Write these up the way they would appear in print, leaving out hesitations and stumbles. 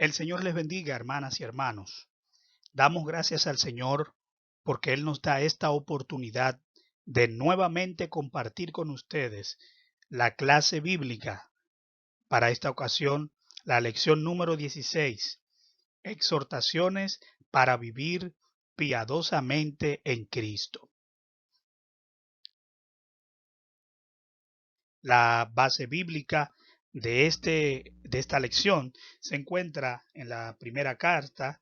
El Señor les bendiga, hermanas y hermanos. Damos gracias al Señor porque Él nos da esta oportunidad de nuevamente compartir con ustedes la clase bíblica. Para esta ocasión, la lección número 16, exhortaciones para vivir piadosamente en Cristo. La base bíblica de esta lección se encuentra en la primera carta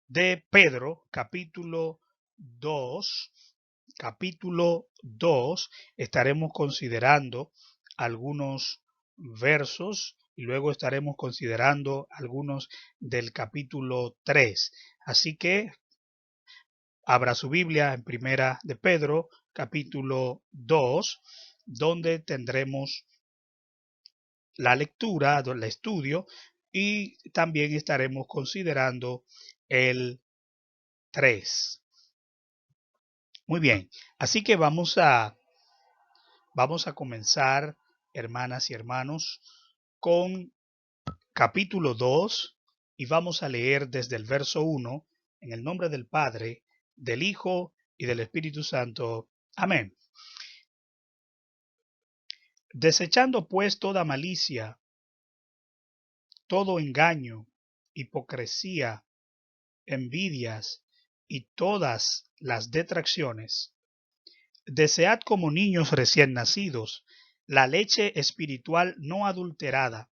de Pedro, capítulo 2, estaremos considerando algunos versos y luego estaremos considerando algunos del capítulo 3. Así que abra su Biblia en primera de Pedro, capítulo 2, donde tendremos la lectura, el estudio, y también estaremos considerando el 3. Muy bien, así que vamos a comenzar, hermanas y hermanos, con capítulo 2 y vamos a leer desde el verso 1 en el nombre del Padre, del Hijo y del Espíritu Santo. Amén. Desechando pues toda malicia, todo engaño, hipocresía, envidias y todas las detracciones, desead como niños recién nacidos la leche espiritual no adulterada,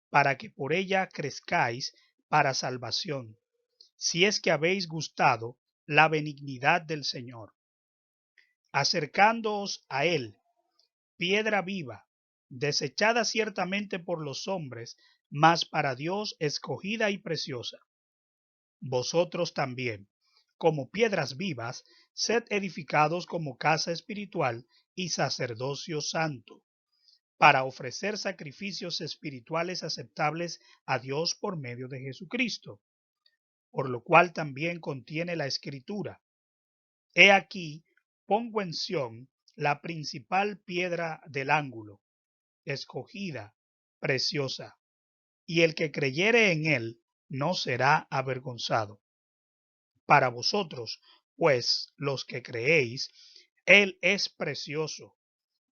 para que por ella crezcáis para salvación, si es que habéis gustado la benignidad del Señor. Acercándoos a Él, piedra viva, desechada ciertamente por los hombres, mas para Dios escogida y preciosa. Vosotros también, como piedras vivas, sed edificados como casa espiritual y sacerdocio santo, para ofrecer sacrificios espirituales aceptables a Dios por medio de Jesucristo, por lo cual también contiene la Escritura. He aquí, pongo en Sión la principal piedra del ángulo, escogida, preciosa, y el que creyere en él no será avergonzado. Para vosotros, pues, los que creéis, él es precioso,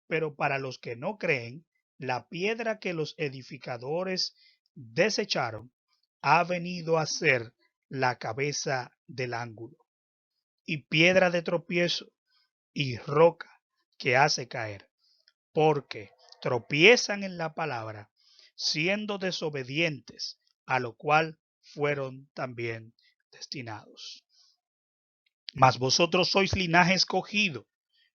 pero para los que no creen, la piedra que los edificadores desecharon ha venido a ser la cabeza del ángulo, y piedra de tropiezo, y roca que hace caer, porque tropiezan en la palabra, siendo desobedientes, a lo cual fueron también destinados. Mas vosotros sois linaje escogido,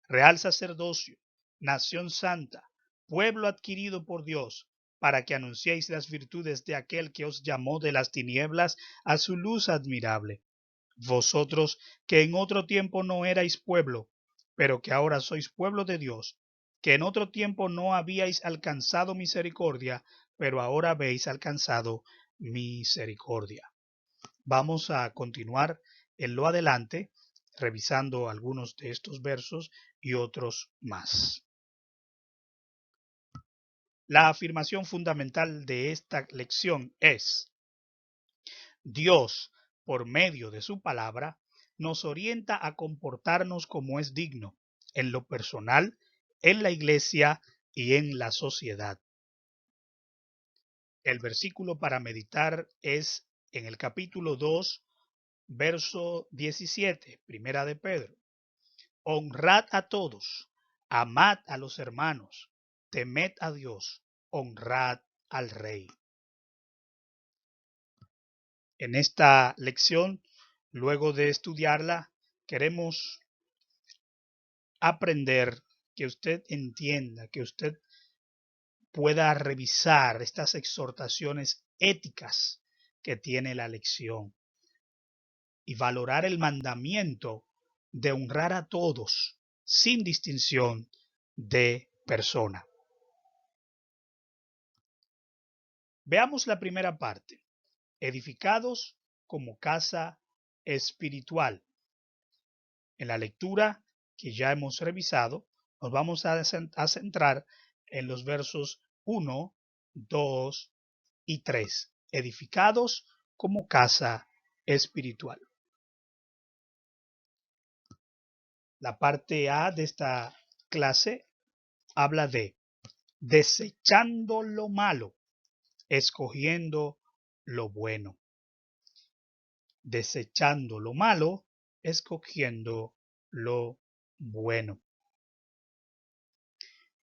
real sacerdocio, nación santa, pueblo adquirido por Dios, para que anunciéis las virtudes de aquel que os llamó de las tinieblas a su luz admirable. Vosotros que en otro tiempo no erais pueblo, pero que ahora sois pueblo de Dios, que en otro tiempo no habíais alcanzado misericordia, pero ahora habéis alcanzado misericordia. Vamos a continuar en lo adelante, revisando algunos de estos versos y otros más. La afirmación fundamental de esta lección es: Dios, por medio de su palabra, nos orienta a comportarnos como es digno, en lo personal, en la iglesia y en la sociedad. El versículo para meditar es en el capítulo 2, verso 17, primera de Pedro. Honrad a todos, amad a los hermanos, temed a Dios, honrad al Rey. En esta lección, luego de estudiarla, queremos aprender, que usted entienda, que usted pueda revisar estas exhortaciones éticas que tiene la lección y valorar el mandamiento de honrar a todos sin distinción de persona. Veamos la primera parte: edificados como casa espiritual. En la lectura que ya hemos revisado, nos vamos a centrar en los versos 1, 2 y 3. Edificados como casa espiritual. La parte A de esta clase habla de desechando lo malo, escogiendo lo bueno. Desechando lo malo, escogiendo lo bueno.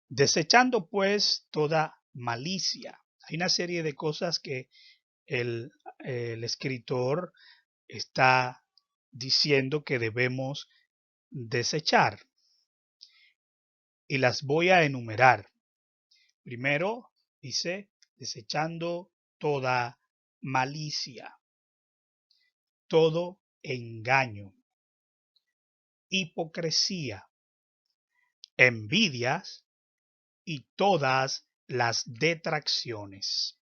Desechando pues toda malicia. Hay una serie de cosas que el escritor está diciendo que debemos desechar y las voy a enumerar. Primero dice desechando toda malicia, todo engaño, hipocresía, envidias y todas las detracciones.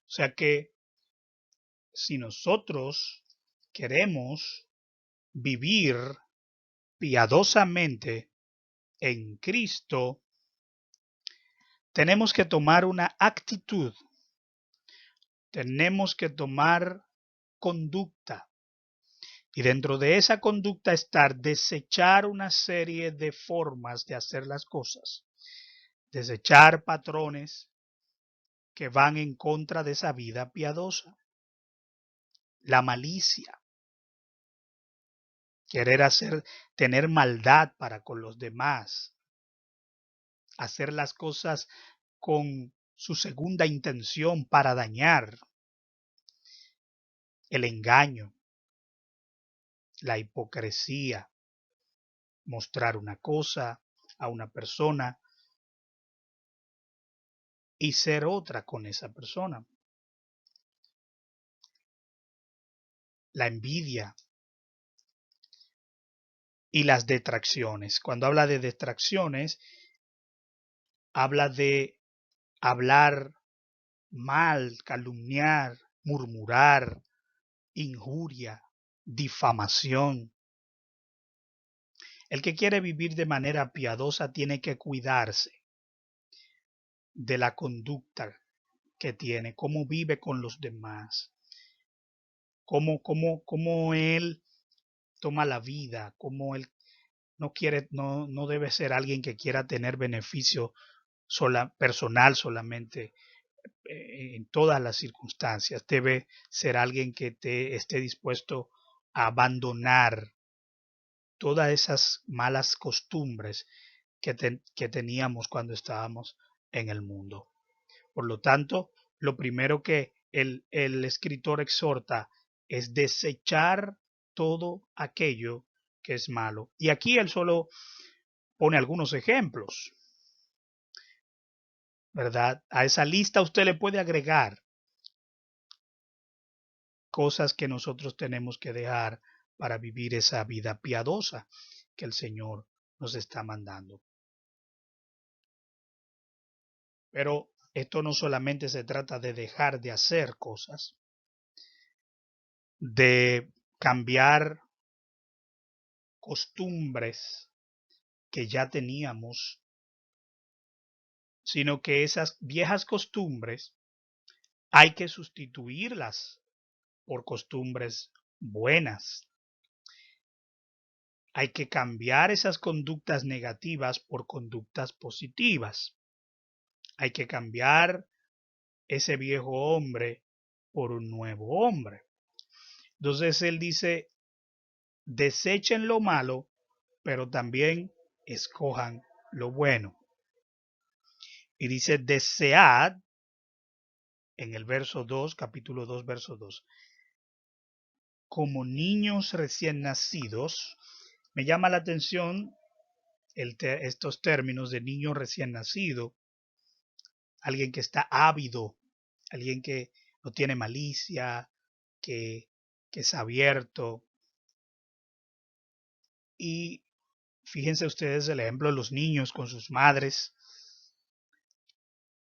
O sea que si nosotros queremos vivir piadosamente en Cristo, tenemos que tomar una actitud, tenemos que tomar conducta. Y dentro de esa conducta estar desechar una serie de formas de hacer las cosas, desechar patrones que van en contra de esa vida piadosa. La malicia, querer tener maldad para con los demás, hacer las cosas con su segunda intención para dañar, el engaño, la hipocresía, mostrar una cosa a una persona y ser otra con esa persona. La envidia y las detracciones. Cuando habla de detracciones, habla de hablar mal, calumniar, murmurar, injuria, difamación. El que quiere vivir de manera piadosa tiene que cuidarse de la conducta que tiene, cómo vive con los demás, cómo él toma la vida, cómo él no debe ser alguien que quiera tener beneficio personal solamente en todas las circunstancias. Debe ser alguien que esté dispuesto a abandonar todas esas malas costumbres que teníamos cuando estábamos en el mundo. Por lo tanto, lo primero que el escritor exhorta es desechar todo aquello que es malo. Y aquí él solo pone algunos ejemplos, ¿verdad? A esa lista usted le puede agregar cosas que nosotros tenemos que dejar para vivir esa vida piadosa que el Señor nos está mandando. Pero esto no solamente se trata de dejar de hacer cosas, de cambiar costumbres que ya teníamos, sino que esas viejas costumbres hay que sustituirlas por costumbres buenas. Hay que cambiar esas conductas negativas por conductas positivas. Hay que cambiar ese viejo hombre por un nuevo hombre. Entonces él dice, desechen lo malo, pero también escojan lo bueno. Y dice, desead, en el verso 2, capítulo 2, verso 2, como niños recién nacidos. Me llama la atención estos términos de niño recién nacido, alguien que está ávido, alguien que no tiene malicia, que es abierto. Y fíjense ustedes el ejemplo de los niños con sus madres,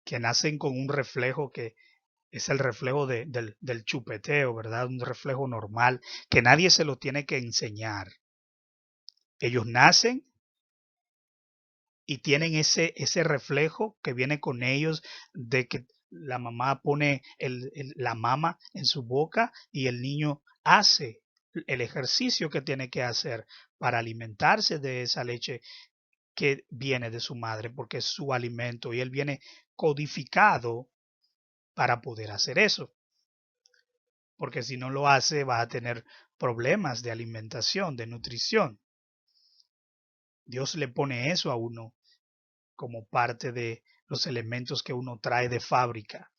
que nacen con un reflejo que es el reflejo del chupeteo, ¿verdad? Un reflejo normal, que nadie se lo tiene que enseñar. Ellos nacen y tienen ese reflejo que viene con ellos de que la mamá pone la mama en su boca y el niño hace el ejercicio que tiene que hacer para alimentarse de esa leche que viene de su madre, porque es su alimento y él viene codificado para poder hacer eso, porque si no lo hace va a tener problemas de alimentación, de nutrición. Dios le pone eso a uno como parte de los elementos que uno trae de fábrica.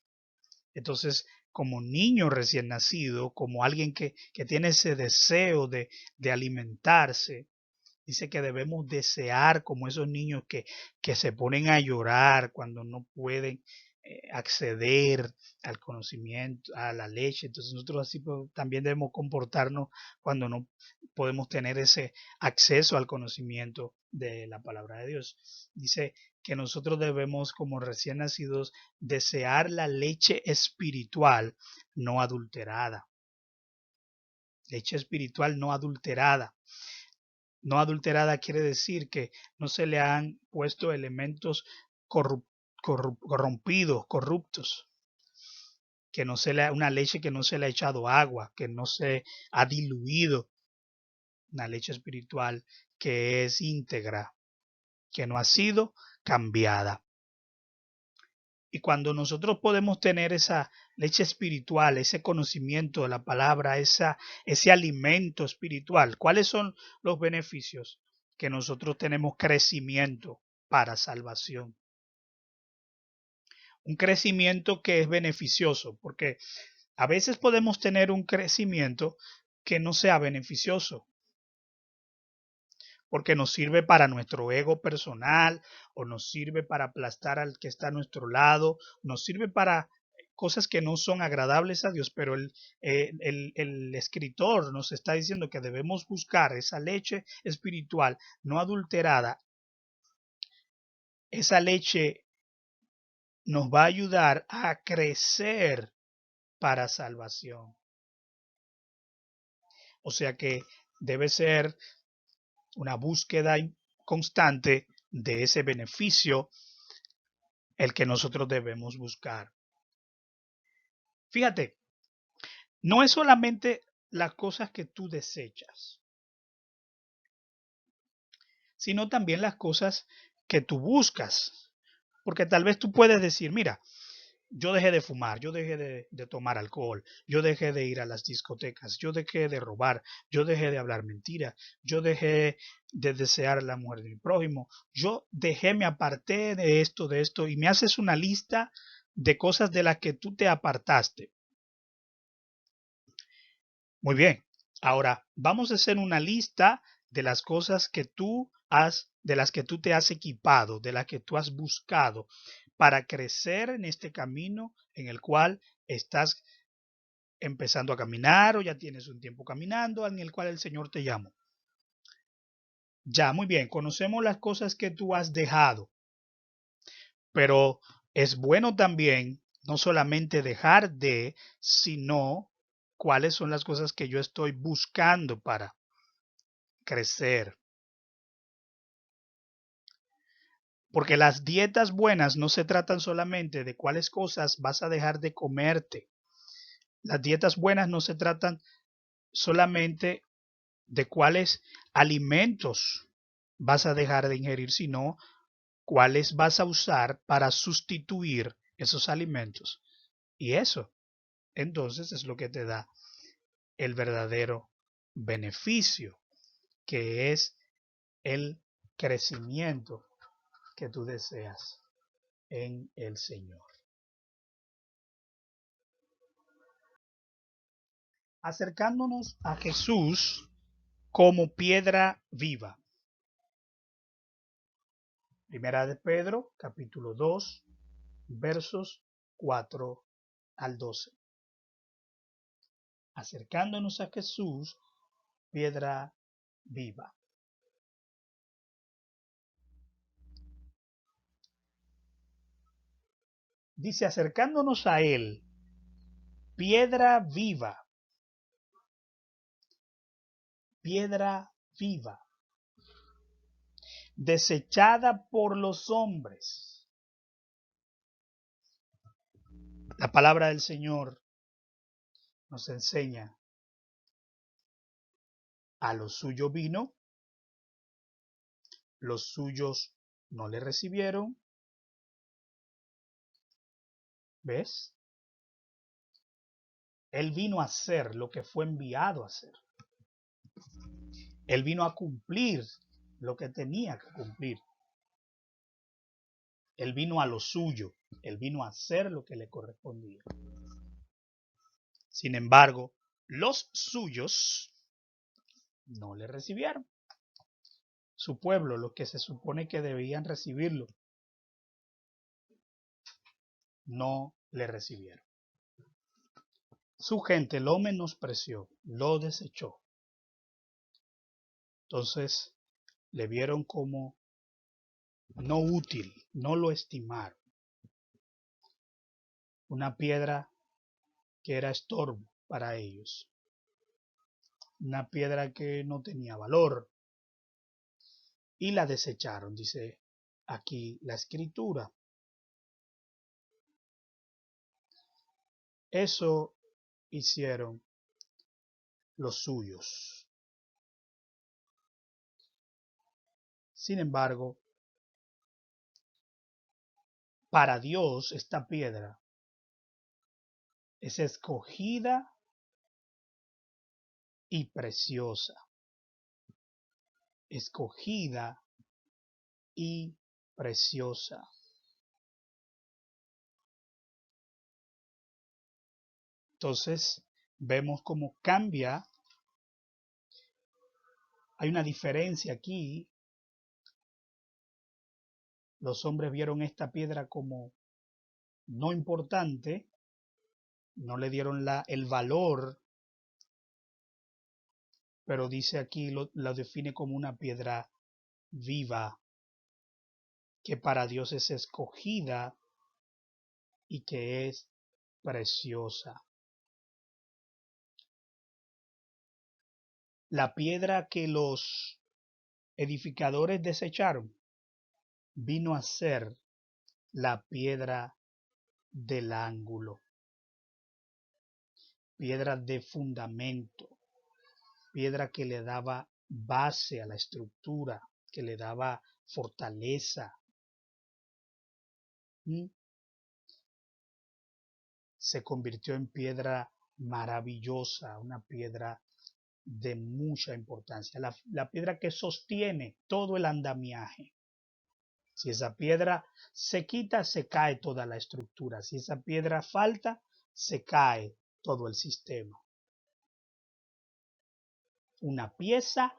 Entonces, como niño recién nacido, como alguien que tiene ese deseo de alimentarse, dice que debemos desear como esos niños que se ponen a llorar cuando no pueden acceder al conocimiento, a la leche. Entonces nosotros así también debemos comportarnos cuando no podemos tener ese acceso al conocimiento de la palabra de Dios. Dice que nosotros debemos, como recién nacidos, desear la leche espiritual no adulterada. Leche espiritual no adulterada. No adulterada quiere decir que no se le han puesto elementos corrompidos, corruptos, que no se le, una leche que no se le ha echado agua, que no se ha diluido, una leche espiritual que es íntegra, que no ha sido cambiada. Y cuando nosotros podemos tener esa leche espiritual, ese conocimiento de la palabra, ese alimento espiritual, ¿cuáles son los beneficios? Que nosotros tenemos crecimiento para salvación. Un crecimiento que es beneficioso, porque a veces podemos tener un crecimiento que no sea beneficioso, porque nos sirve para nuestro ego personal o nos sirve para aplastar al que está a nuestro lado, nos sirve para cosas que no son agradables a Dios, pero el escritor nos está diciendo que debemos buscar esa leche espiritual no adulterada. Esa leche nos va a ayudar a crecer para salvación. O sea que debe ser una búsqueda constante de ese beneficio el que nosotros debemos buscar. Fíjate, no es solamente las cosas que tú desechas, sino también las cosas que tú buscas. Porque tal vez tú puedes decir, mira, yo dejé de fumar, yo dejé de tomar alcohol, yo dejé de ir a las discotecas, yo dejé de robar, yo dejé de hablar mentira, yo dejé de desear a la mujer de mi prójimo, yo dejé, me aparté de esto, y me haces una lista de cosas de las que tú te apartaste. Muy bien, ahora vamos a hacer una lista de las cosas que tú de las que tú te has equipado, de las que tú has buscado para crecer en este camino en el cual estás empezando a caminar o ya tienes un tiempo caminando en el cual el Señor te llamó. Ya, muy bien, conocemos las cosas que tú has dejado, pero es bueno también no solamente dejar de, sino cuáles son las cosas que yo estoy buscando para crecer. Porque las dietas buenas no se tratan solamente de cuáles cosas vas a dejar de comerte. Las dietas buenas no se tratan solamente de cuáles alimentos vas a dejar de ingerir, sino cuáles vas a usar para sustituir esos alimentos. Y eso, entonces, es lo que te da el verdadero beneficio, que es el crecimiento que tú deseas en el Señor. Acercándonos a Jesús como piedra viva. Primera de Pedro, capítulo 2, versos 4 al 12. Acercándonos a Jesús, piedra viva. Dice, acercándonos a Él, piedra viva, desechada por los hombres, La palabra del Señor nos enseña: a los suyos vino, los suyos no le recibieron. ¿Ves? Él vino a hacer lo que fue enviado a hacer. Él vino a cumplir lo que tenía que cumplir. Él vino a lo suyo. Él vino a hacer lo que le correspondía. Sin embargo, los suyos no le recibieron. Su pueblo, los que se supone que debían recibirlo, no le recibieron. Su gente lo menospreció, lo desechó. Entonces le vieron como no útil, no lo estimaron. Una piedra que era estorbo para ellos. Una piedra que no tenía valor. Y la desecharon, dice aquí la escritura. Eso hicieron los suyos. Sin embargo, para Dios esta piedra es escogida y preciosa. Escogida y preciosa. Entonces, vemos cómo cambia. Hay una diferencia aquí. Los hombres vieron esta piedra como no importante, no le dieron el valor, pero dice aquí, la define como una piedra viva, que para Dios es escogida y que es preciosa. La piedra que los edificadores desecharon vino a ser la piedra del ángulo, piedra de fundamento, piedra que le daba base a la estructura, que le daba fortaleza. Se convirtió en piedra maravillosa, una piedra de mucha importancia, la piedra que sostiene todo el andamiaje. Si esa piedra se quita, se cae toda la estructura. Si esa piedra falta, se cae todo el sistema. Una pieza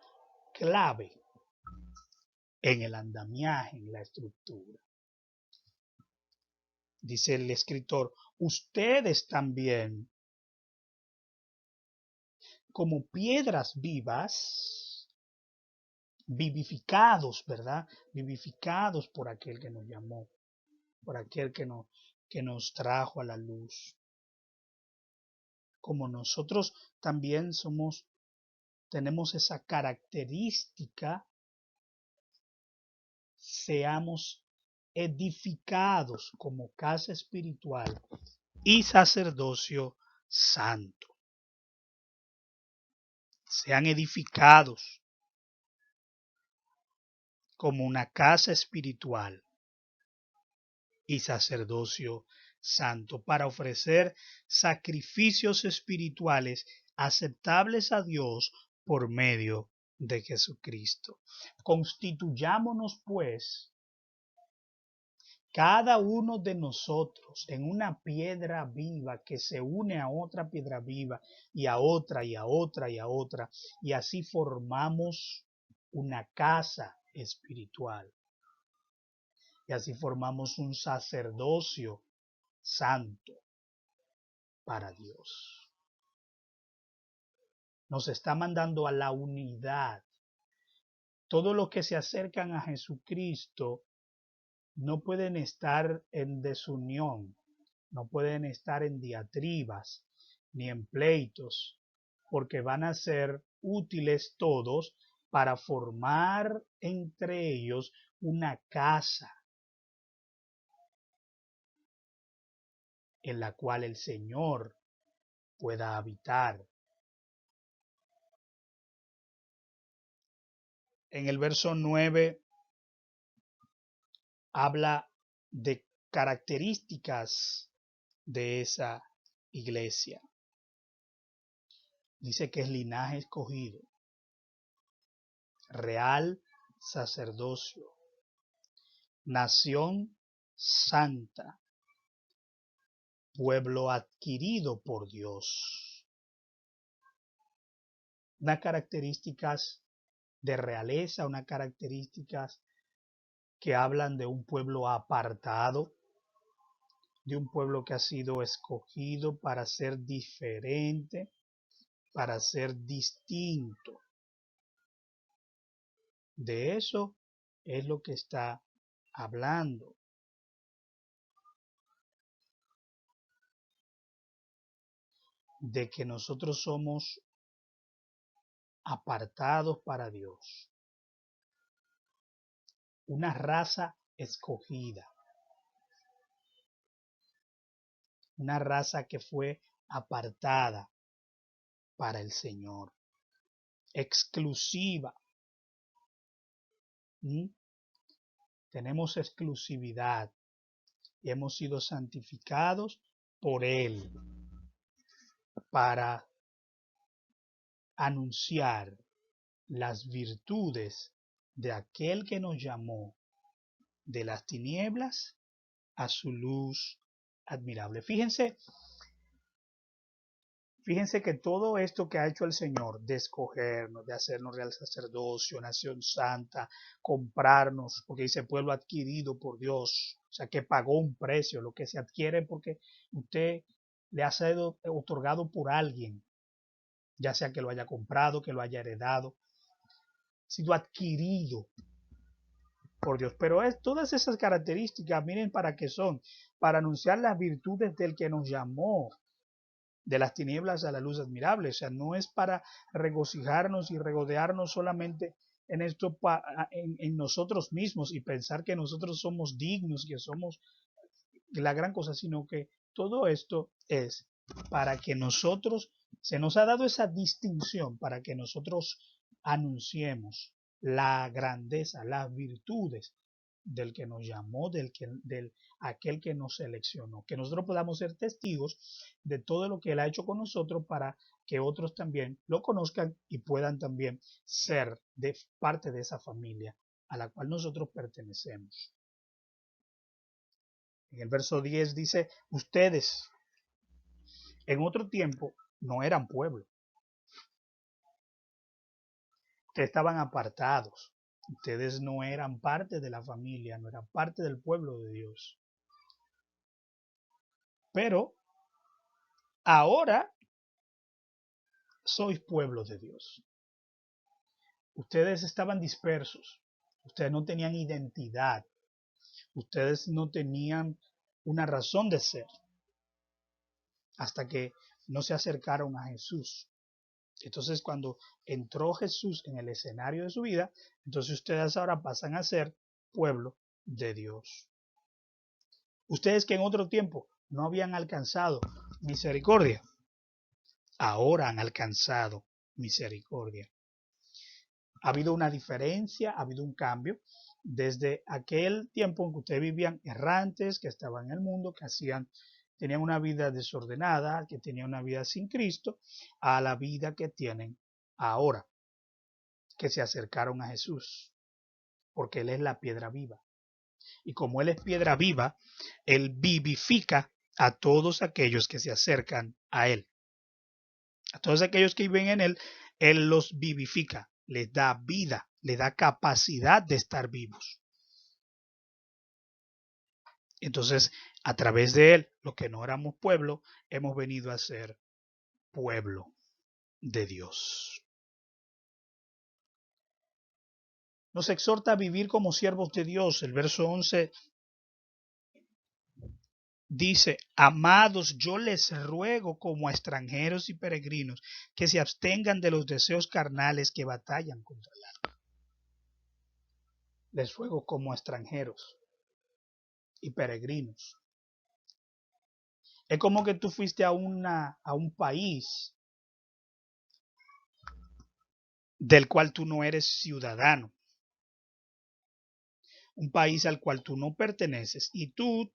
clave en el andamiaje, en la estructura. Dice el escritor, ustedes también, como piedras vivas, vivificados, ¿verdad? Vivificados por aquel que nos llamó, por aquel que nos trajo a la luz. Como nosotros también tenemos esa característica, seamos edificados como casa espiritual y sacerdocio santo. Sean edificados como una casa espiritual y sacerdocio santo para ofrecer sacrificios espirituales aceptables a Dios por medio de Jesucristo. Constituyámonos pues cada uno de nosotros en una piedra viva que se une a otra piedra viva y a otra y a otra y a otra, y así formamos una casa espiritual. Y así formamos un sacerdocio santo para Dios. Nos está mandando a la unidad. Todos los que se acercan a Jesucristo no pueden estar en desunión, no pueden estar en diatribas ni en pleitos, porque van a ser útiles todos para formar entre ellos una casa. en la cual el Señor pueda habitar. En el verso 9 habla de características de esa iglesia. Dice que es linaje escogido, real sacerdocio, nación santa, pueblo adquirido por Dios. Unas características de realeza, unas características que hablan de un pueblo apartado, de un pueblo que ha sido escogido para ser diferente, para ser distinto. De eso es lo que está hablando. De que nosotros somos apartados para Dios. Una raza escogida. Una raza que fue apartada para el Señor. Exclusiva. Tenemos exclusividad y hemos sido santificados por Él para anunciar las virtudes de aquel que nos llamó de las tinieblas a su luz admirable. Fíjense que todo esto que ha hecho el Señor de escogernos, de hacernos real sacerdocio, nación santa, comprarnos, porque dice pueblo adquirido por Dios, o sea que pagó un precio, lo que se adquiere porque usted le ha sido otorgado por alguien, ya sea que lo haya comprado, que lo haya heredado, sido adquirido por Dios. Pero es todas esas características, miren para qué son, para anunciar las virtudes del que nos llamó de las tinieblas a la luz admirable. O sea, no es para regocijarnos y regodearnos solamente en esto, en nosotros mismos y pensar que nosotros somos dignos, que somos la gran cosa, sino que todo esto es para que nosotros, se nos ha dado esa distinción para que nosotros anunciemos la grandeza, las virtudes del que nos llamó, del aquel que nos seleccionó, que nosotros podamos ser testigos de todo lo que Él ha hecho con nosotros para que otros también lo conozcan y puedan también ser de parte de esa familia a la cual nosotros pertenecemos. En el verso 10 dice, ustedes en otro tiempo no eran pueblo, ustedes estaban apartados, ustedes no eran parte de la familia, no eran parte del pueblo de Dios. Pero ahora sois pueblo de Dios. Ustedes estaban dispersos, ustedes no tenían identidad, ustedes no tenían una razón de ser hasta que no se acercaron a Jesús. Entonces, cuando entró Jesús en el escenario de su vida, entonces ustedes ahora pasan a ser pueblo de Dios. Ustedes que en otro tiempo no habían alcanzado misericordia, ahora han alcanzado misericordia. Ha habido una diferencia, ha habido un cambio desde aquel tiempo en que ustedes vivían errantes, que estaban en el mundo, que tenían una vida desordenada, que tenían una vida sin Cristo, a la vida que tienen ahora, que se acercaron a Jesús, porque Él es la piedra viva. Y como Él es piedra viva, Él vivifica a todos aquellos que se acercan a Él. A todos aquellos que viven en Él, Él los vivifica, les da vida, les da capacidad de estar vivos. Entonces, a través de Él, los que no éramos pueblo, hemos venido a ser pueblo de Dios. Nos exhorta a vivir como siervos de Dios. El verso 11 dice, amados, yo les ruego como a extranjeros y peregrinos que se abstengan de los deseos carnales que batallan contra el alma. Les ruego como a extranjeros y peregrinos. Es como que tú fuiste a un país del cual tú no eres ciudadano, un país al cual tú no perteneces y tú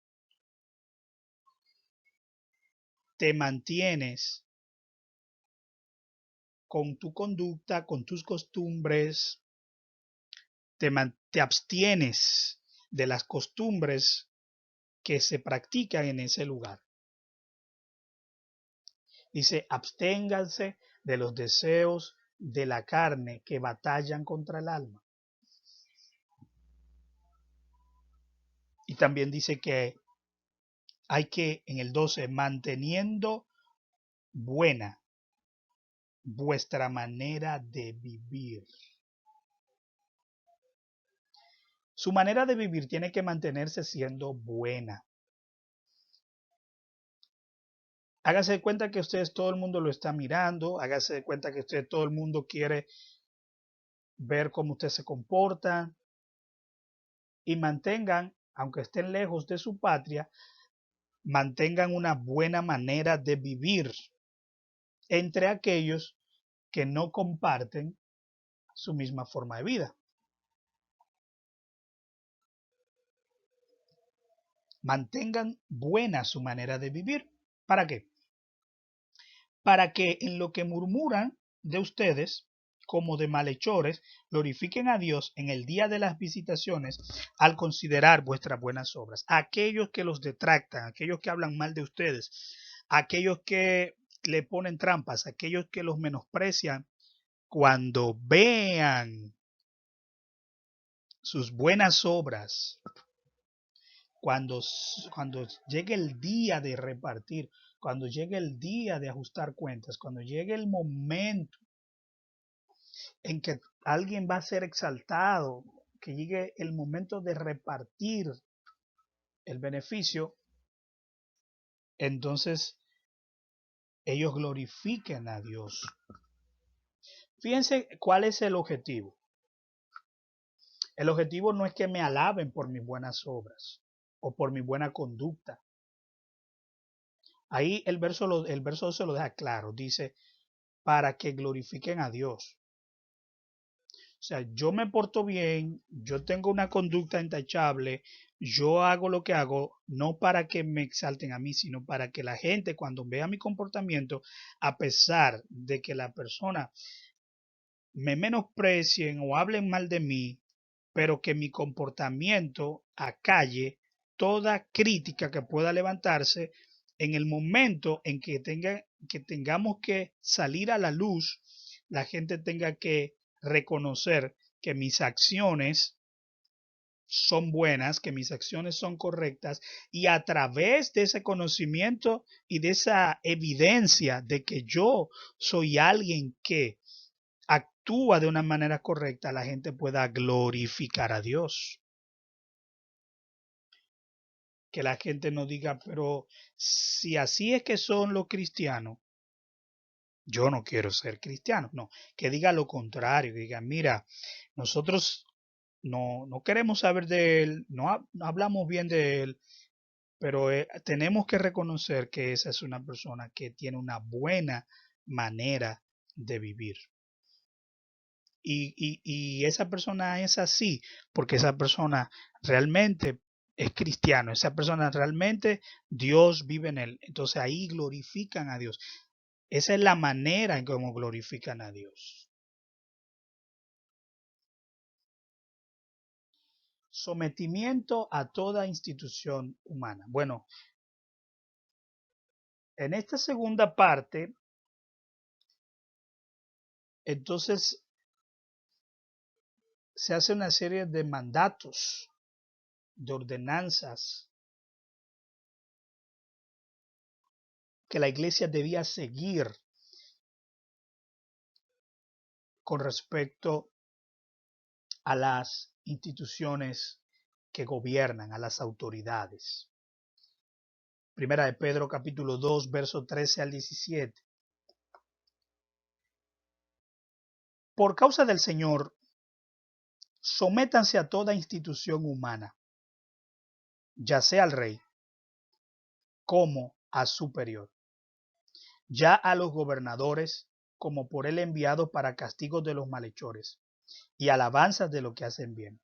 te mantienes con tu conducta, con tus costumbres, te abstienes de las costumbres que se practican en ese lugar. Dice, absténganse de los deseos de la carne que batallan contra el alma. Y también dice que hay que, en el 12, manteniendo buena vuestra manera de vivir. Su manera de vivir tiene que mantenerse siendo buena. Hágase de cuenta que ustedes todo el mundo lo está mirando, hágase de cuenta que ustedes todo el mundo quiere ver cómo usted se comporta y mantengan, aunque estén lejos de su patria, mantengan una buena manera de vivir entre aquellos que no comparten su misma forma de vida. Mantengan buena su manera de vivir. ¿Para qué? Para que en lo que murmuran de ustedes, como de malhechores, glorifiquen a Dios en el día de las visitaciones al considerar vuestras buenas obras. Aquellos que los detractan, aquellos que hablan mal de ustedes, aquellos que le ponen trampas, aquellos que los menosprecian, cuando vean sus buenas obras, cuando, cuando llegue el día de repartir, cuando llegue el día de ajustar cuentas, cuando llegue el momento en que alguien va a ser exaltado, que llegue el momento de repartir el beneficio, entonces ellos glorifiquen a Dios. Fíjense cuál es el objetivo. El objetivo no es que me alaben por mis buenas obras o por mi buena conducta. Ahí el verso 12 lo deja claro. Dice, para que glorifiquen a Dios. O sea, yo me porto bien, yo tengo una conducta intachable, yo hago lo que hago, no para que me exalten a mí, sino para que la gente cuando vea mi comportamiento, a pesar de que la persona me menosprecien o hablen mal de mí, pero que mi comportamiento acalle toda crítica que pueda levantarse en el momento en que tengamos que salir a la luz, la gente tenga que reconocer que mis acciones son buenas, que mis acciones son correctas y a través de ese conocimiento y de esa evidencia de que yo soy alguien que actúa de una manera correcta, la gente pueda glorificar a Dios. Que la gente no diga, pero si así es que son los cristianos, yo no quiero ser cristiano. No, que diga lo contrario, que diga, mira, nosotros no queremos saber de él, no hablamos bien de él, pero tenemos que reconocer que esa es una persona que tiene una buena manera de vivir. Y esa persona es así porque esa persona realmente es cristiano, esa persona realmente Dios vive en él. Entonces ahí glorifican a Dios. Esa es la manera en cómo glorifican a Dios. Sometimiento a toda institución humana. Bueno, en esta segunda parte, entonces se hace una serie de mandatos, de ordenanzas que la iglesia debía seguir con respecto a las instituciones que gobiernan, a las autoridades. Primera de Pedro capítulo 2, verso 13 al 17. Por causa del Señor, sométanse a toda institución humana, ya sea al rey, como a superior, ya a los gobernadores como por él enviados para castigos de los malhechores y alabanzas de los que hacen bien.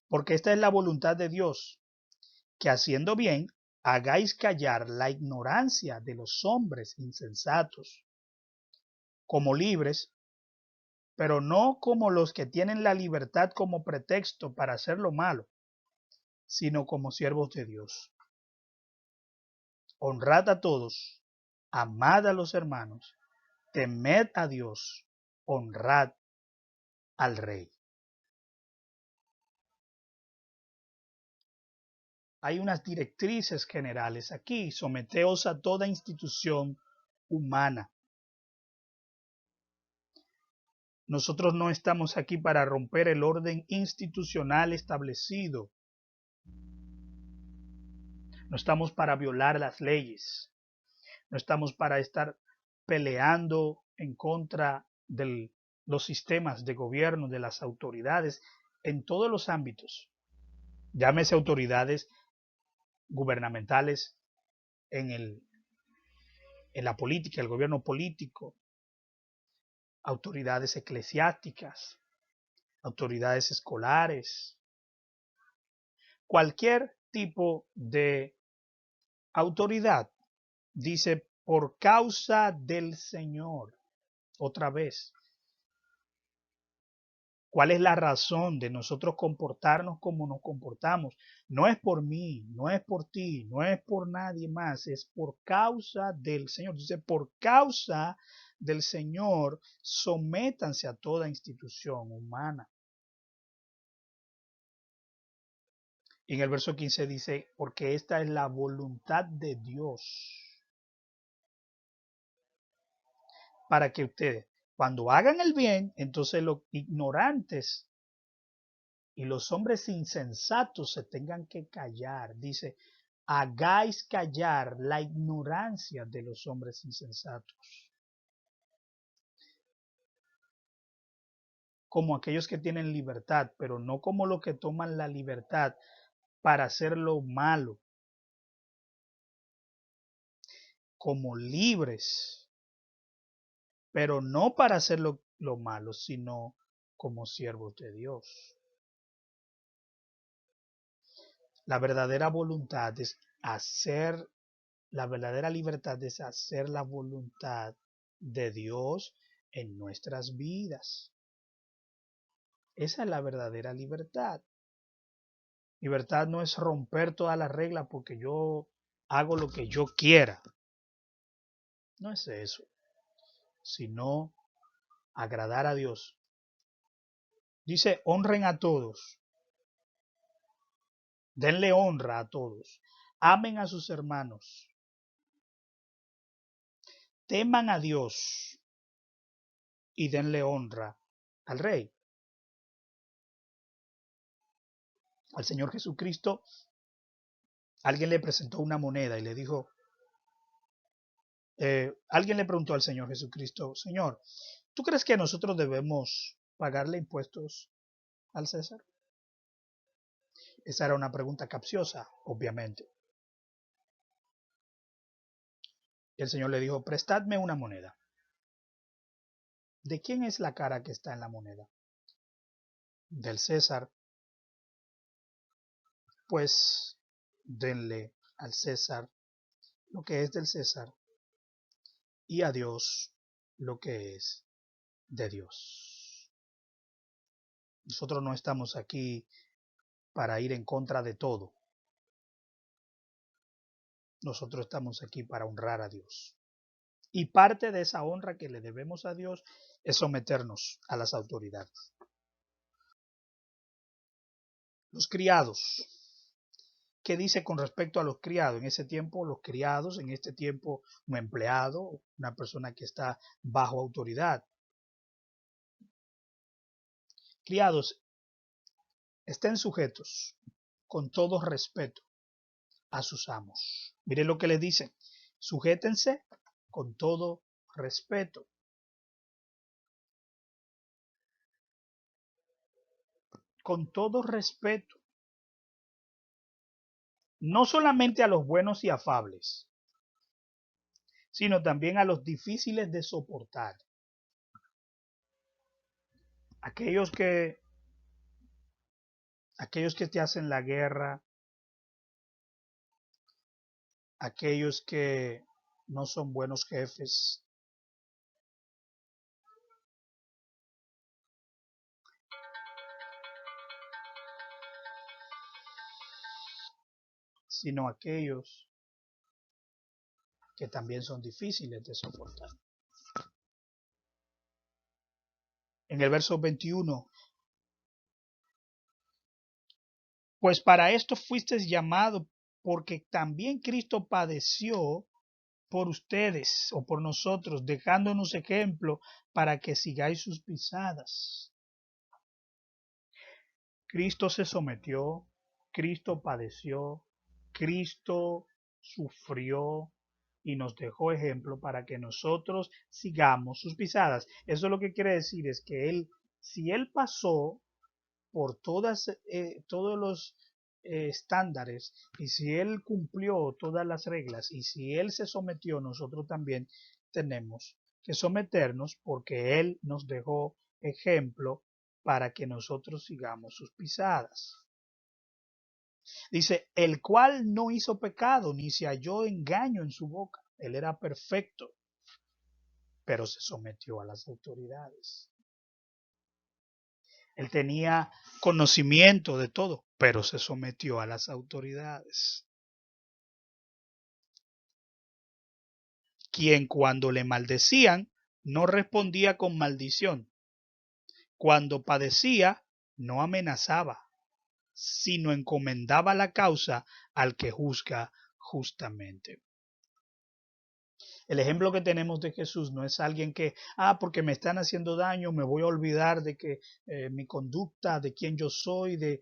Porque esta es la voluntad de Dios, que haciendo bien hagáis callar la ignorancia de los hombres insensatos, como libres, pero no como los que tienen la libertad como pretexto para hacer lo malo, sino como siervos de Dios. Honrad a todos, amad a los hermanos, temed a Dios, honrad al rey. Hay unas directrices generales aquí. Someteos a toda institución humana. Nosotros no estamos aquí para romper el orden institucional establecido. No estamos para violar las leyes. No estamos para estar peleando en contra de los sistemas de gobierno, de las autoridades, en todos los ámbitos. Llámese autoridades gubernamentales en la política, el gobierno político, autoridades eclesiásticas, autoridades escolares, cualquier tipo de autoridad, dice, por causa del Señor. Otra vez, ¿cuál es la razón de nosotros comportarnos como nos comportamos? No es por mí, no es por ti, no es por nadie más, es por causa del Señor. Dice, por causa del Señor, sométanse a toda institución humana. Y en el verso 15 dice, porque esta es la voluntad de Dios, para que ustedes, cuando hagan el bien, entonces los ignorantes y los hombres insensatos se tengan que callar. Dice, hagáis callar la ignorancia de los hombres insensatos. Como aquellos que tienen libertad, pero no como los que toman la libertad para hacer lo malo. Como libres, pero no para hacer lo malo, sino como siervos de Dios. La verdadera voluntad es hacer, la verdadera libertad es hacer la voluntad de Dios en nuestras vidas. Esa es la verdadera libertad. Libertad no es romper todas las reglas porque yo hago lo que yo quiera. No es eso, sino agradar a Dios. Dice, honren a todos. Denle honra a todos. Amen a sus hermanos. Teman a Dios y denle honra al Rey. Al Señor Jesucristo, alguien le presentó una moneda y le dijo, alguien le preguntó al Señor Jesucristo, Señor, ¿tú crees que nosotros debemos pagarle impuestos al César? Esa era una pregunta capciosa, obviamente. Y el Señor le dijo, prestadme una moneda. ¿De quién es la cara que está en la moneda? Del César. Pues denle al César lo que es del César y a Dios lo que es de Dios. Nosotros no estamos aquí para ir en contra de todo. Nosotros estamos aquí para honrar a Dios. Y parte de esa honra que le debemos a Dios es someternos a las autoridades. Los criados. ¿Qué dice con respecto a los criados? En ese tiempo, los criados, en este tiempo, un empleado, una persona que está bajo autoridad. Criados, estén sujetos con todo respeto a sus amos. Mire lo que le dice. Sujétense con todo respeto. Con todo respeto. No solamente a los buenos y afables, sino también a los difíciles de soportar. Aquellos que, aquellos que te hacen la guerra, aquellos que no son buenos jefes, sino aquellos que también son difíciles de soportar. En el verso 21, pues para esto fuisteis llamado, porque también Cristo padeció por ustedes o por nosotros, dejándonos ejemplo para que sigáis sus pisadas. Cristo se sometió, Cristo padeció, Cristo sufrió y nos dejó ejemplo para que nosotros sigamos sus pisadas. Eso lo que quiere decir es que si Él pasó por todos los estándares, y si Él cumplió todas las reglas, y si Él se sometió, nosotros también tenemos que someternos, porque Él nos dejó ejemplo para que nosotros sigamos sus pisadas. Dice, el cual no hizo pecado, ni se halló engaño en su boca. Él era perfecto, pero se sometió a las autoridades. Él tenía conocimiento de todo, pero se sometió a las autoridades. Quien cuando le maldecían no respondía con maldición. Cuando padecía no amenazaba, sino encomendaba la causa al que juzga justamente. El ejemplo que tenemos de Jesús no es alguien que, porque me están haciendo daño, me voy a olvidar de que mi conducta, de quién yo soy, de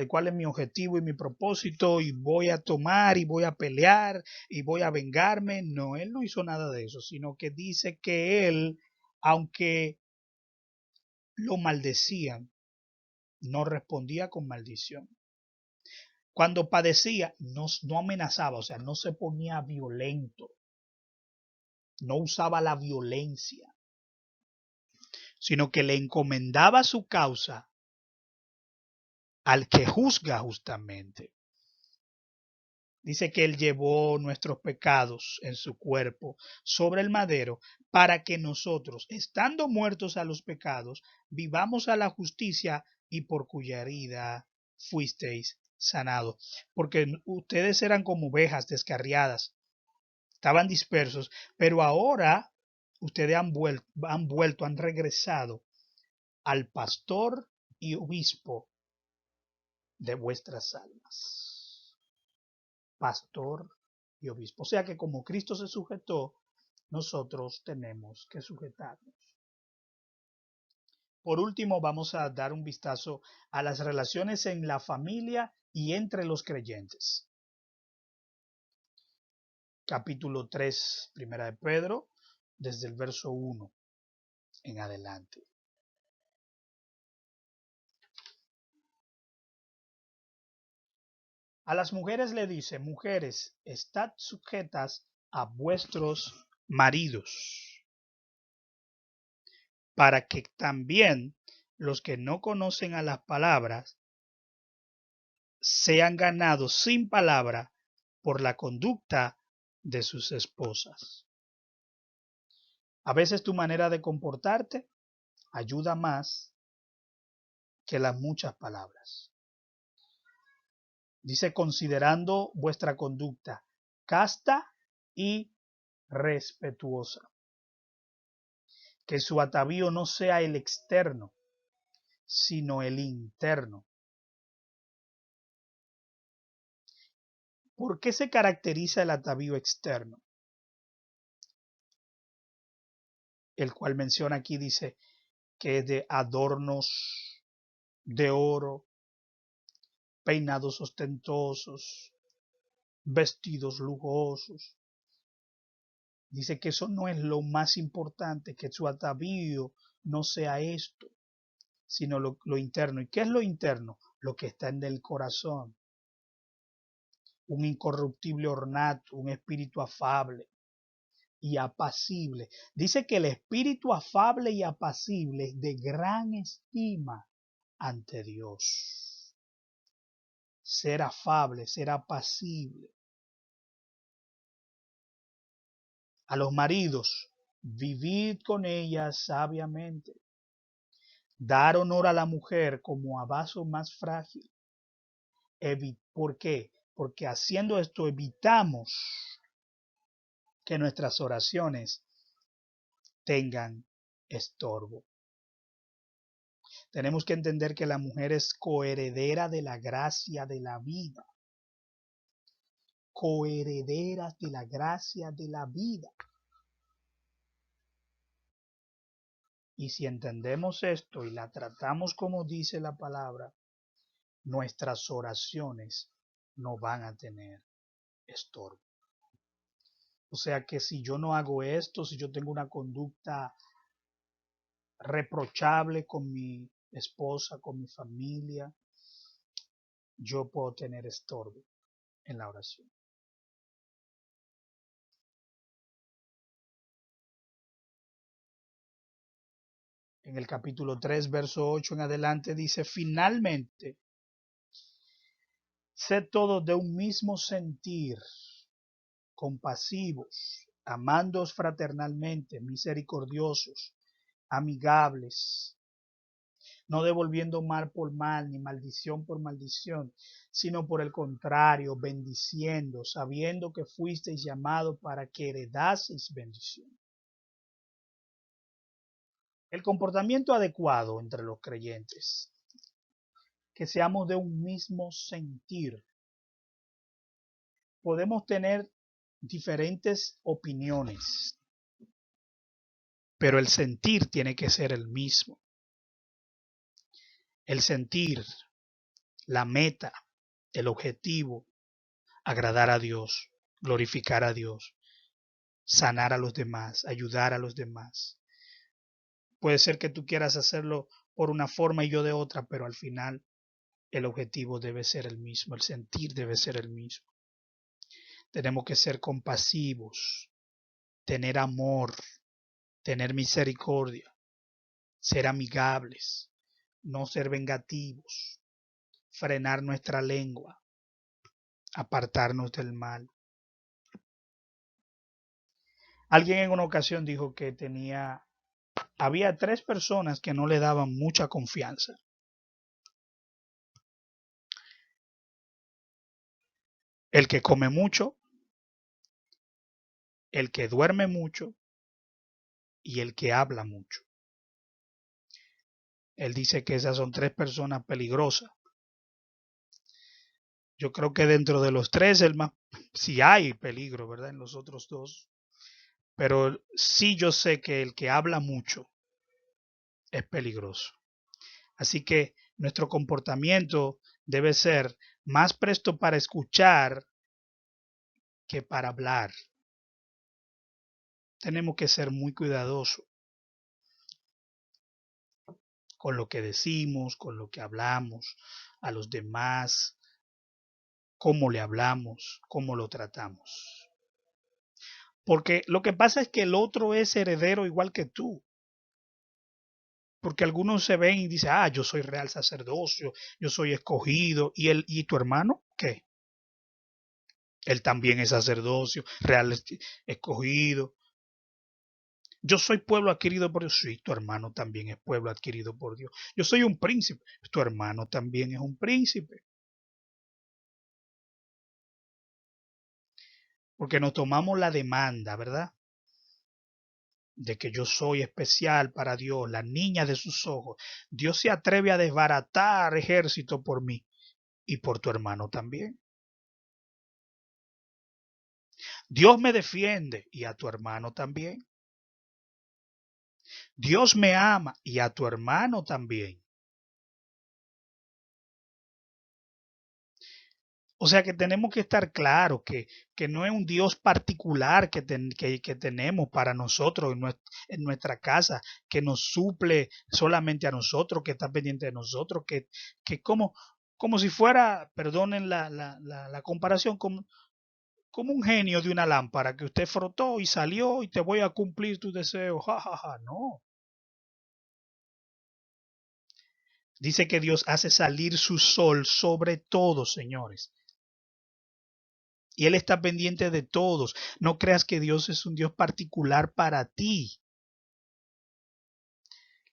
cuál es mi objetivo y mi propósito, y voy a tomar y voy a pelear y voy a vengarme. No, él no hizo nada de eso, sino que dice que él, aunque lo maldecían, no respondía con maldición. Cuando padecía, no amenazaba, o sea, no se ponía violento. No usaba la violencia, sino que le encomendaba su causa al que juzga justamente. Dice que Él llevó nuestros pecados en su cuerpo sobre el madero para que nosotros, estando muertos a los pecados, vivamos a la justicia y por cuya herida fuisteis sanados. Porque ustedes eran como ovejas descarriadas, estaban dispersos, pero ahora ustedes han regresado al pastor y obispo de vuestras almas. Pastor y obispo. O sea que como Cristo se sujetó, nosotros tenemos que sujetarnos. Por último, vamos a dar un vistazo a las relaciones en la familia y entre los creyentes. Capítulo 3, Primera de Pedro, desde el verso 1 en adelante. A las mujeres le dice, mujeres, estad sujetas a vuestros maridos, para que también los que no conocen a las palabras sean ganados sin palabra por la conducta de sus esposas. A veces tu manera de comportarte ayuda más que las muchas palabras. Dice, considerando vuestra conducta casta y respetuosa. Que su atavío no sea el externo, sino el interno. ¿Por qué se caracteriza el atavío externo? El cual menciona aquí, dice, que es de adornos de oro, peinados ostentosos, vestidos lujosos. Dice que eso no es lo más importante, que su atavío no sea esto, sino lo interno. ¿Y qué es lo interno? Lo que está en el corazón. Un incorruptible ornato, un espíritu afable, y apacible. Dice que el espíritu afable y apacible es de gran estima ante Dios. Ser afable, ser apacible. A los maridos, vivid con ellas sabiamente. Dar honor a la mujer como a vaso más frágil. ¿Por qué? Porque haciendo esto evitamos que nuestras oraciones tengan estorbo. Tenemos que entender que la mujer es coheredera de la gracia de la vida. Coherederas de la gracia de la vida. Y si entendemos esto y la tratamos como dice la palabra, nuestras oraciones no van a tener estorbo. O sea que si yo no hago esto, si yo tengo una conducta reprochable con mi esposa, con mi familia, yo puedo tener estorbo en la oración. En el capítulo 3, verso 8 en adelante dice, finalmente, sed todos de un mismo sentir, compasivos, amándoos fraternalmente, misericordiosos, amigables, no devolviendo mal por mal, ni maldición por maldición, sino por el contrario, bendiciendo, sabiendo que fuisteis llamados para que heredaseis bendición. El comportamiento adecuado entre los creyentes, que seamos de un mismo sentir. Podemos tener diferentes opiniones, pero el sentir tiene que ser el mismo. El sentir, la meta, el objetivo, agradar a Dios, glorificar a Dios, sanar a los demás, ayudar a los demás. Puede ser que tú quieras hacerlo por una forma y yo de otra, pero al final el objetivo debe ser el mismo, el sentir debe ser el mismo. Tenemos que ser compasivos, tener amor, tener misericordia, ser amigables, no ser vengativos, frenar nuestra lengua, apartarnos del mal. Alguien en una ocasión dijo que había 3 personas que no le daban mucha confianza. El que come mucho, el que duerme mucho y el que habla mucho. Él dice que esas son 3 personas peligrosas. Yo creo que dentro de los 3, sí hay peligro, ¿verdad? En los otros 2. Pero sí yo sé que el que habla mucho es peligroso. Así que nuestro comportamiento debe ser más presto para escuchar que para hablar. Tenemos que ser muy cuidadosos con lo que decimos, con lo que hablamos a los demás, cómo le hablamos, cómo lo tratamos. Porque lo que pasa es que el otro es heredero igual que tú. Porque algunos se ven y dicen, yo soy real sacerdocio, yo soy escogido. ¿Y tu hermano qué? Él también es sacerdocio, real escogido. Yo soy pueblo adquirido por Dios. Sí, tu hermano también es pueblo adquirido por Dios. Yo soy un príncipe. Tu hermano también es un príncipe. Porque nos tomamos la demanda, ¿verdad? De que yo soy especial para Dios, la niña de sus ojos. Dios se atreve a desbaratar ejército por mí y por tu hermano también. Dios me defiende y a tu hermano también. Dios me ama y a tu hermano también. O sea que tenemos que estar claros que no es un Dios particular que tenemos para nosotros en nuestra casa, que nos suple solamente a nosotros, que está pendiente de nosotros, que como si fuera, perdonen la comparación, como un genio de una lámpara que usted frotó y salió y te voy a cumplir tu deseo. Ja, ja, ja. No. Dice que Dios hace salir su sol sobre todos, señores. Y Él está pendiente de todos. No creas que Dios es un Dios particular para ti.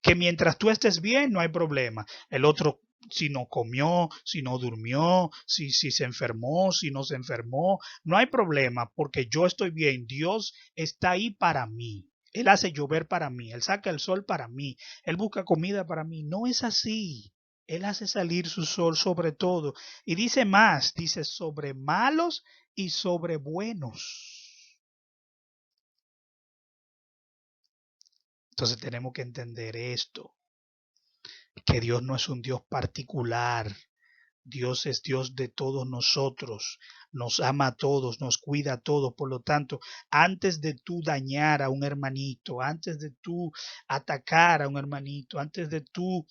Que mientras tú estés bien, no hay problema. El otro, si no comió, si no durmió, si se enfermó, si no se enfermó, no hay problema porque yo estoy bien. Dios está ahí para mí. Él hace llover para mí. Él saca el sol para mí. Él busca comida para mí. No es así. Él hace salir su sol sobre todo. Y dice más, dice sobre malos y sobre buenos. Entonces tenemos que entender esto, que Dios no es un Dios particular. Dios es Dios de todos nosotros, nos ama a todos, nos cuida a todos. Por lo tanto, antes de tú dañar a un hermanito, antes de tú atacar a un hermanito, antes de tú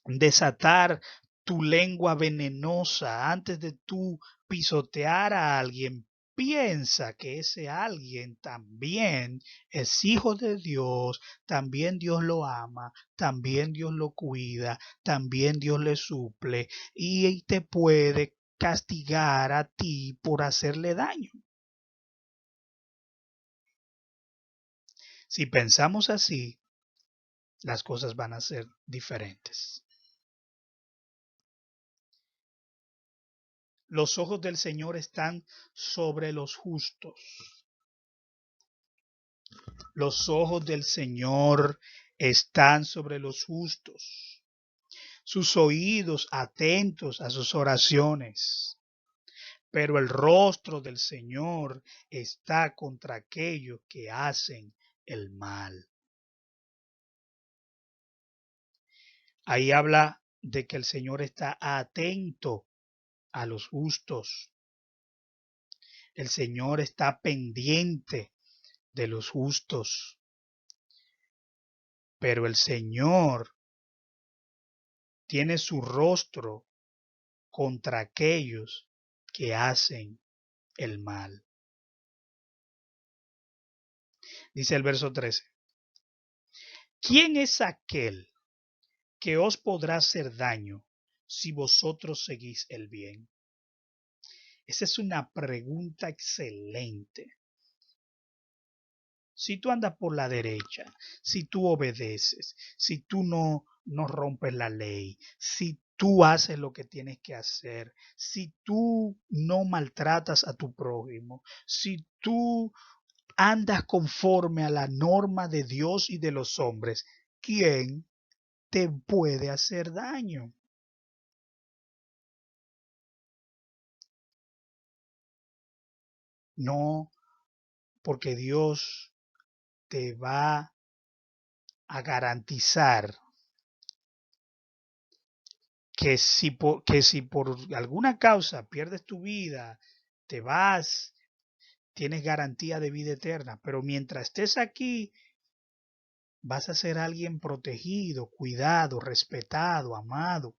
desatar tu lengua venenosa, antes de tú pisotear a alguien, piensa que ese alguien también es hijo de Dios, también Dios lo ama, también Dios lo cuida, también Dios le suple y te puede castigar a ti por hacerle daño. Si pensamos así, las cosas van a ser diferentes. Los ojos del Señor están sobre los justos. Los ojos del Señor están sobre los justos. Sus oídos atentos a sus oraciones. Pero el rostro del Señor está contra aquellos que hacen el mal. Ahí habla de que el Señor está atento a los justos. El Señor está pendiente de los justos. Pero el Señor tiene su rostro contra aquellos que hacen el mal. Dice el verso 13. ¿Quién es aquel que os podrá hacer daño si vosotros seguís el bien? Esa es una pregunta excelente. Si tú andas por la derecha, si tú obedeces, si tú no rompes la ley, si tú haces lo que tienes que hacer, si tú no maltratas a tu prójimo, si tú andas conforme a la norma de Dios y de los hombres, ¿quién te puede hacer daño? No, porque Dios te va a garantizar que si por alguna causa pierdes tu vida, te vas, tienes garantía de vida eterna. Pero mientras estés aquí, vas a ser alguien protegido, cuidado, respetado, amado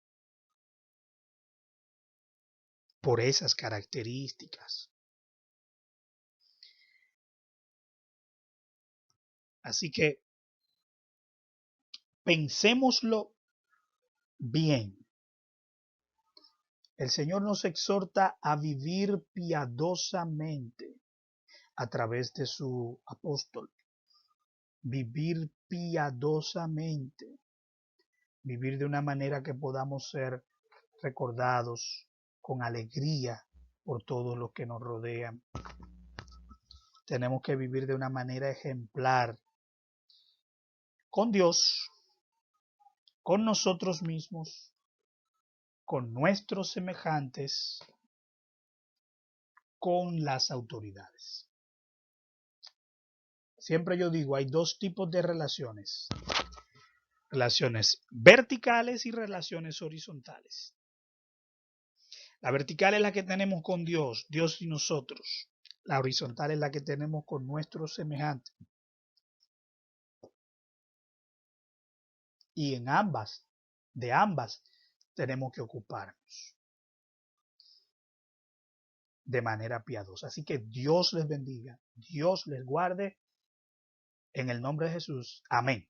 por esas características. Así que pensémoslo bien. El Señor nos exhorta a vivir piadosamente a través de su apóstol. Vivir piadosamente. Vivir de una manera que podamos ser recordados con alegría por todos los que nos rodean. Tenemos que vivir de una manera ejemplar con Dios, con nosotros mismos, con nuestros semejantes, con las autoridades. Siempre yo digo, hay dos tipos de relaciones. Relaciones verticales y relaciones horizontales. La vertical es la que tenemos con Dios, Dios y nosotros. La horizontal es la que tenemos con nuestros semejantes. Y de ambas, tenemos que ocuparnos. de manera piadosa. Así que Dios les bendiga, Dios les guarde, en el nombre de Jesús. Amén.